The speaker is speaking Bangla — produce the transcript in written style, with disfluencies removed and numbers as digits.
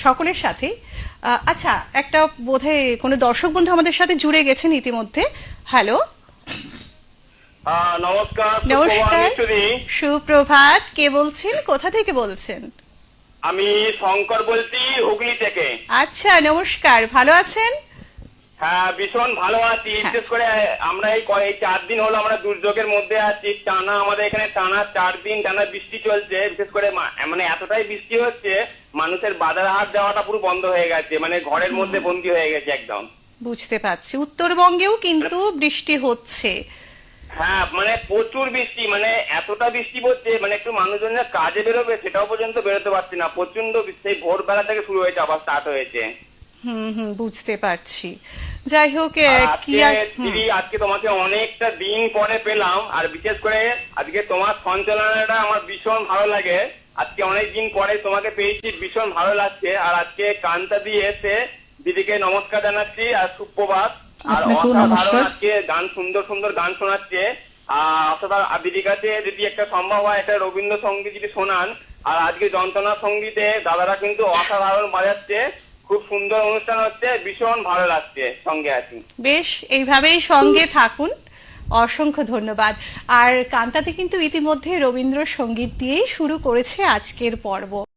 সকলের সাথে আচ্ছা একটা বোধহয় কোনো দর্শক বন্ধু আমাদের সাথে জুড়ে গেছেন ইতিমধ্যে। হ্যালো, নমস্কার। নমস্কার, সুপ্রভাত। কে বলছেন, কোথা থেকে বলছেন? আমি শঙ্কর বলছি, হুগলি থেকে। আচ্ছা, নমস্কার, ভালো আছেন? হ্যাঁ, ভীষণ ভালো আছি। বিশেষ করে আমরা এই 4 দিন হলো আমরা দুর্যোগের মধ্যে আছি। টানা আমাদের এখানে টানা 4 দিন টানা বৃষ্টি চলছে। বিশেষ করে মানে এতটাই বৃষ্টি হচ্ছে, মানুষের বাজার হাট যাওয়াটা পুরো বন্ধ হয়ে গেছে, মানে ঘরের মধ্যে বন্দী হয়ে গেছে একদম। বুঝতে পারছি, উত্তরবঙ্গেও কিন্তু বৃষ্টি হচ্ছে। হ্যাঁ, মানে প্রচুর বৃষ্টি, মানে এতটা বৃষ্টি পড়ছে, মানে একটু মানুষজন কাজে বেরোবে সেটাও পর্যন্ত বেরোতে পারছি না। প্রচন্ড সেই ভোরবেলা থেকে শুরু হয়েছে, আবার স্টার্ট হয়েছে। বুঝতে পারছি। যাই হোক, কি আজকে তোমাকে অনেকটা দিন পরে পেলাম, আর বিশেষ করে আজকে তোমার সঞ্চালনাটা আমার ভীষণ ভালো লাগে। আজকে অনেক দিন পরে তোমাকে পেয়েছি, ভীষণ ভালো লাগছে। আর আজকে কান্তা দিয়ে এসে দিদিকে নমস্কার জানাচ্ছি আর সুপ্রভাত। আর আজকে গান, সুন্দর সুন্দর গান শোনাচ্ছে। দিদির কাছে যদি একটা সম্ভব হয় একটা রবীন্দ্রসঙ্গীত যদি শোনান। আর আজকে যন্ত্রণা সঙ্গীতে দাদারা কিন্তু অসাধারণ বাজাচ্ছে, খুব সুন্দর অনুষ্ঠান হচ্ছে, ভীষণ ভালো লাগছে। সঙ্গে আছি। বেশ, এইভাবেই সঙ্গে থাকুন। অসংখ্য ধন্যবাদ। আর কান্তাতে কিন্তু ইতিমধ্যে রবীন্দ্রসঙ্গীত দিয়েই শুরু করেছে আজকের পর্ব।